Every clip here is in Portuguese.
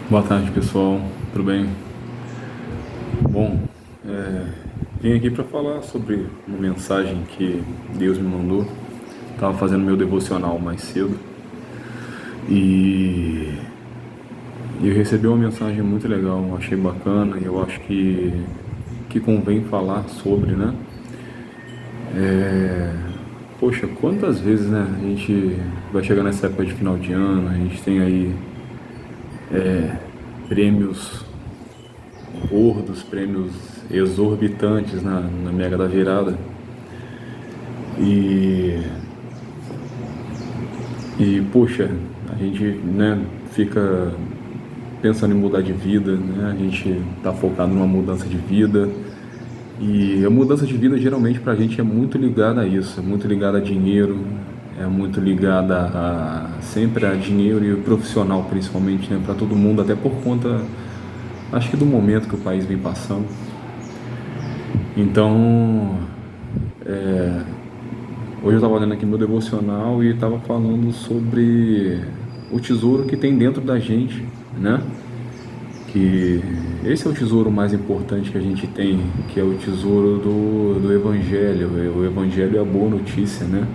Boa tarde, pessoal. Tudo bem? Bom, vim aqui para falar sobre uma mensagem que Deus me mandou. Estava fazendo meu devocional mais cedo e eu recebi uma mensagem muito legal. Achei bacana e eu acho que convém falar sobre, né? Poxa, quantas vezes, né? A gente vai chegar nessa época de final de ano, a gente tem aí prêmios gordos, prêmios exorbitantes na Mega da Virada. E poxa, a gente, né, fica pensando em mudar de vida, né? A gente tá focado numa mudança de vida. E a mudança de vida geralmente pra gente é muito ligada a isso, é muito ligada a dinheiro, é muito ligada sempre a dinheiro e o profissional principalmente, né, para todo mundo, até por conta, acho que do momento que o país vem passando. Então, hoje eu estava olhando aqui meu devocional e estava falando sobre o tesouro que tem dentro da gente, né? Que esse é o tesouro mais importante que a gente tem, que é o tesouro do Evangelho. O Evangelho é a boa notícia, né?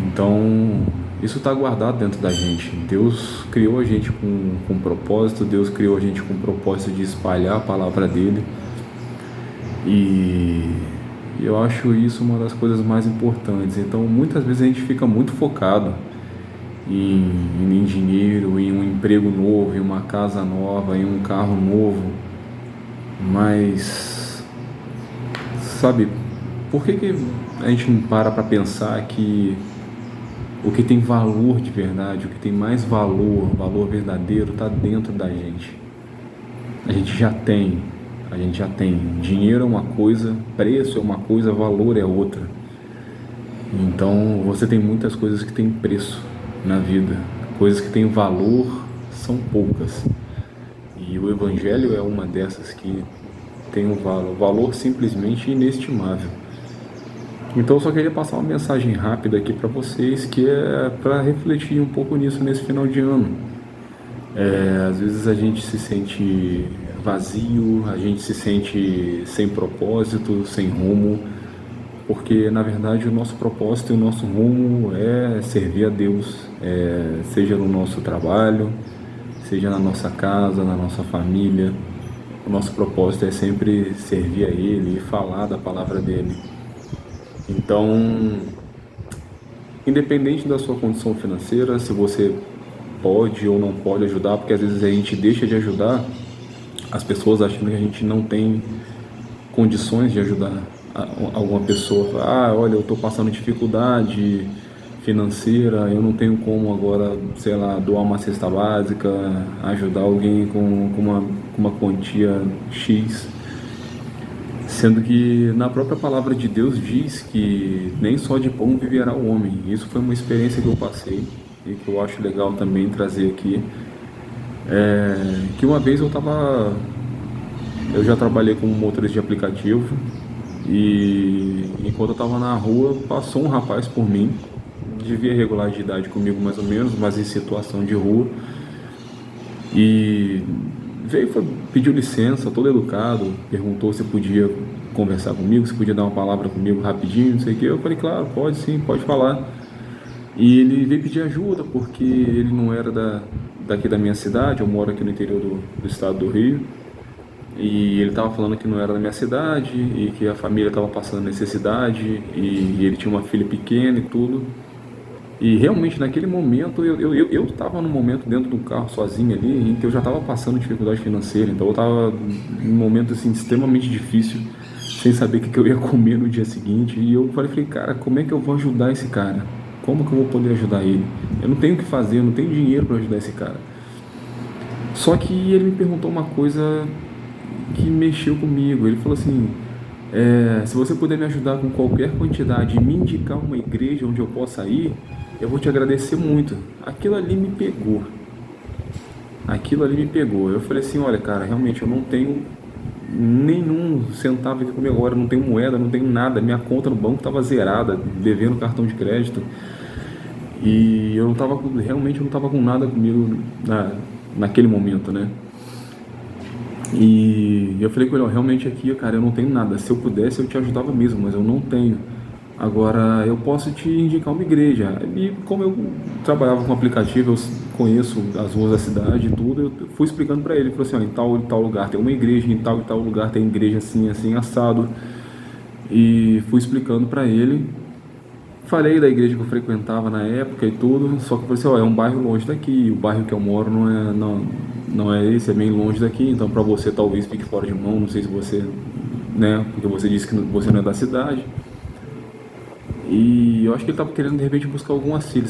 Então, isso está guardado dentro da gente. Deus criou a gente com um propósito, Deus criou a gente com o propósito de espalhar a palavra dele. E eu acho isso uma das coisas mais importantes. Então, muitas vezes a gente fica muito focado em dinheiro, em um emprego novo, em uma casa nova, em um carro novo. Mas, sabe, por que a gente não para pensar que o que tem valor de verdade, o que tem mais valor, valor verdadeiro, está dentro da gente? A gente já tem, a gente já tem. Dinheiro é uma coisa, preço é uma coisa, valor é outra. Então você tem muitas coisas que têm preço na vida, coisas que têm valor são poucas. E o Evangelho é uma dessas que tem um valor simplesmente inestimável. Então eu só queria passar uma mensagem rápida aqui para vocês, que é para refletir um pouco nisso nesse final de ano. Às vezes a gente se sente vazio, a gente se sente sem propósito, sem rumo, porque na verdade o nosso propósito e o nosso rumo é servir a Deus, seja no nosso trabalho, seja na nossa casa, na nossa família. O nosso propósito é sempre servir a Ele e falar da palavra dele. Então, independente da sua condição financeira, se você pode ou não pode ajudar, porque às vezes a gente deixa de ajudar as pessoas achando que a gente não tem condições de ajudar alguma pessoa. Ah, olha, eu estou passando dificuldade financeira, eu não tenho como agora, sei lá, doar uma cesta básica, ajudar alguém com uma quantia X. Sendo que na própria palavra de Deus diz que nem só de pão viverá o homem. Isso foi uma experiência que eu passei e que eu acho legal também trazer aqui. Que uma vez eu já trabalhei como motorista de aplicativo e enquanto eu estava na rua passou um rapaz por mim, devia regular de idade comigo mais ou menos, mas em situação de rua, e pediu licença, todo educado, perguntou se podia conversar comigo, se podia dar uma palavra comigo rapidinho, não sei o que. Eu falei, claro, pode sim, pode falar. E ele veio pedir ajuda porque ele não era daqui da minha cidade, eu moro aqui no interior do estado do Rio. E ele estava falando que não era da minha cidade e que a família estava passando necessidade e ele tinha uma filha pequena e tudo. E realmente naquele momento eu estava num momento dentro do carro sozinho ali em que eu já estava passando dificuldade financeira, então eu estava num momento assim extremamente difícil, sem saber o que eu ia comer no dia seguinte. E eu falei, cara, como é que eu vou ajudar esse cara? Como que eu vou poder ajudar ele? Eu não tenho o que fazer, eu não tenho dinheiro para ajudar esse cara. Só que ele me perguntou uma coisa que mexeu comigo. Ele falou assim: se você puder me ajudar com qualquer quantidade e me indicar uma igreja onde eu possa ir, eu vou te agradecer muito. Aquilo ali me pegou. Aquilo ali me pegou. Eu falei assim: olha, cara, realmente eu não tenho nenhum centavo aqui comigo agora, não tenho moeda, não tenho nada. Minha conta no banco estava zerada, devendo cartão de crédito. E eu não tava, realmente eu não estava com nada comigo naquele momento, né? E eu falei com ele, ó, realmente aqui, cara, eu não tenho nada. Se eu pudesse, eu te ajudava mesmo, mas eu não tenho. Agora, eu posso te indicar uma igreja. E como eu trabalhava com aplicativo, eu conheço as ruas da cidade e tudo, eu fui explicando para ele. Ele falou assim, ó, em tal e tal lugar tem uma igreja, em tal e tal lugar tem igreja assim, assim, assado. E fui explicando para ele. Falei da igreja que eu frequentava na época e tudo, só que eu falei assim, ó, é um bairro longe daqui, o bairro que eu moro não é esse, é bem longe daqui, então para você talvez fique fora de mão, não sei se você, né, porque você disse que você não é da cidade. E eu acho que ele estava querendo de repente buscar algum auxílio.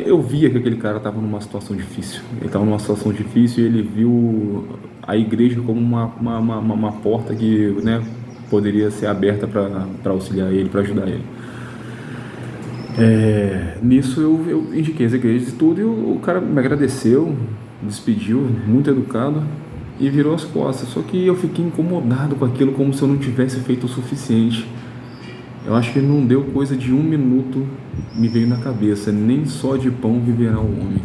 Eu via que aquele cara estava numa situação difícil. Ele estava numa situação difícil e ele viu a igreja como uma porta que, né, poderia ser aberta para auxiliar ele, para ajudar ele. Nisso eu indiquei as igrejas e tudo, e o cara me agradeceu, despediu, muito educado, e virou as costas. Só que eu fiquei incomodado com aquilo, como se eu não tivesse feito o suficiente. Eu acho que não deu coisa de 1 minuto, me veio na cabeça, nem só de pão viverá o homem.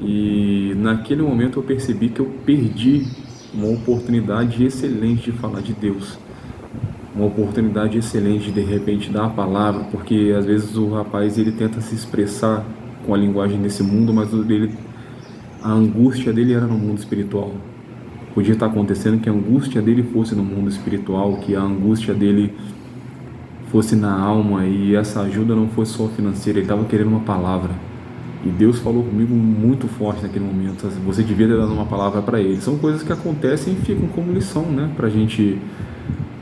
E naquele momento eu percebi que eu perdi uma oportunidade excelente de falar de Deus. Uma oportunidade excelente de repente dar a palavra, porque às vezes o rapaz ele tenta se expressar com a linguagem desse mundo, mas a angústia dele era no mundo espiritual. Podia estar acontecendo que a angústia dele fosse no mundo espiritual, que a angústia dele fosse na alma, e essa ajuda não fosse só financeira, ele estava querendo uma palavra. E Deus falou comigo muito forte naquele momento, você devia ter dado uma palavra para ele. São coisas que acontecem e ficam como lição, né, pra gente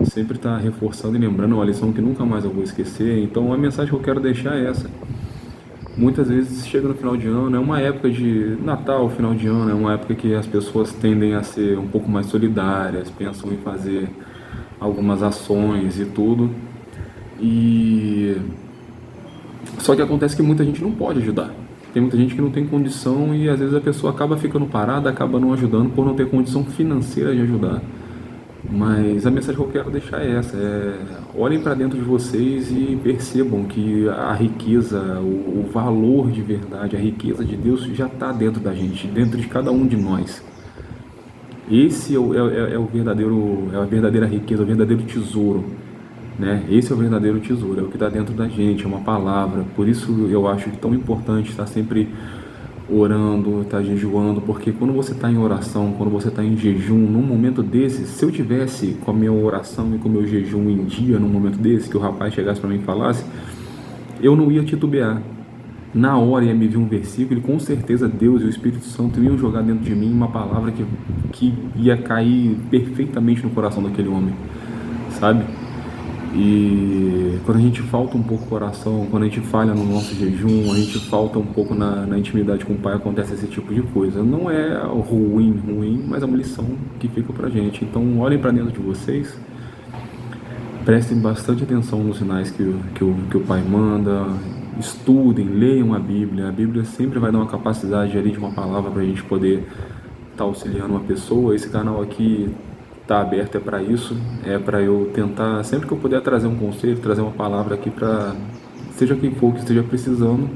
sempre estar reforçando e lembrando uma lição que nunca mais eu vou esquecer. Então a mensagem que eu quero deixar é essa. Muitas vezes chega no final de ano, é uma época de Natal, final de ano, é uma época que as pessoas tendem a ser um pouco mais solidárias, pensam em fazer algumas ações e tudo. E só que acontece que muita gente não pode ajudar. Tem muita gente que não tem condição e às vezes a pessoa acaba ficando parada, acaba não ajudando por não ter condição financeira de ajudar. Mas a mensagem que eu quero deixar é essa, olhem para dentro de vocês e percebam que a riqueza, o valor de verdade, a riqueza de Deus já está dentro da gente, dentro de cada um de nós. Esse é a verdadeira riqueza, o verdadeiro tesouro, né? Esse é o verdadeiro tesouro, é o que está dentro da gente, é uma palavra. Por isso eu acho tão importante estar sempre orando, estar jejuando, porque quando você está em oração, quando você está em jejum, num momento desse, se eu tivesse com a minha oração e com o meu jejum em dia, num momento desse, que o rapaz chegasse para mim e falasse, eu não ia titubear. Na hora ia me vir um versículo e com certeza Deus e o Espírito Santo iam jogar dentro de mim uma palavra que ia cair perfeitamente no coração daquele homem, sabe? E quando a gente falta um pouco o coração, quando a gente falha no nosso jejum, a gente falta um pouco na intimidade com o Pai, acontece esse tipo de coisa. Não é ruim, mas é uma lição que fica pra gente. Então olhem para dentro de vocês, prestem bastante atenção nos sinais que o Pai manda, estudem, leiam a Bíblia. A Bíblia sempre vai dar uma capacidade ali de uma palavra para a gente poder estar auxiliando uma pessoa. Esse canal aqui está aberto para isso, é para eu tentar, sempre que eu puder, trazer um conselho, trazer uma palavra aqui para seja quem for que esteja precisando.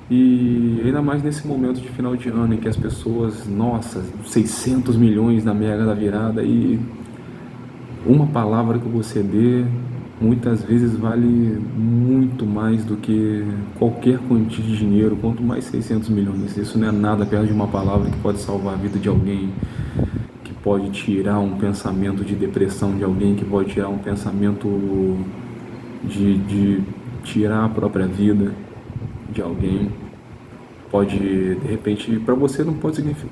E ainda mais nesse momento de final de ano em que as pessoas, nossa, 600 milhões na mega da virada, e uma palavra que você dê muitas vezes vale muito mais do que qualquer quantia de dinheiro, quanto mais 600 milhões. Isso não é nada perto de uma palavra que pode salvar a vida de alguém, pode tirar um pensamento de depressão de alguém, que pode tirar um pensamento de tirar a própria vida de alguém. Pode, de repente, para você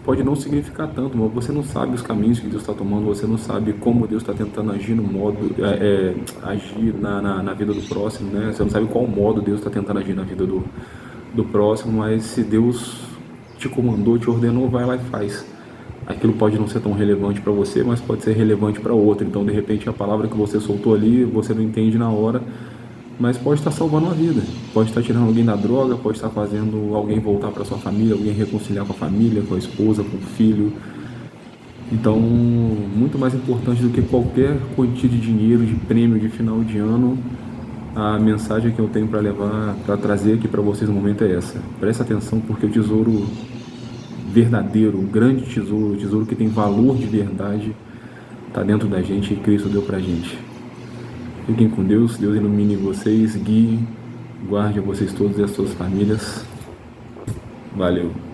pode não significar tanto, mas você não sabe os caminhos que Deus está tomando, você não sabe como Deus está tentando agir no modo, agir na vida do próximo, né? Você não sabe qual modo Deus está tentando agir na vida do próximo, mas se Deus te comandou, te ordenou, vai lá e faz. Aquilo pode não ser tão relevante para você, mas pode ser relevante para outro. Então, de repente, a palavra que você soltou ali, você não entende na hora, mas pode estar salvando uma vida. Pode estar tirando alguém da droga, pode estar fazendo alguém voltar para sua família, alguém reconciliar com a família, com a esposa, com o filho. Então, muito mais importante do que qualquer quantia de dinheiro, de prêmio de final de ano, a mensagem que eu tenho para levar, para trazer aqui para vocês no momento é essa. Presta atenção, porque o tesouro verdadeiro, um grande tesouro, um tesouro que tem valor de verdade, está dentro da gente e Cristo deu pra gente. Fiquem com Deus, Deus ilumine vocês, guie, guarde a vocês todos e as suas famílias. Valeu!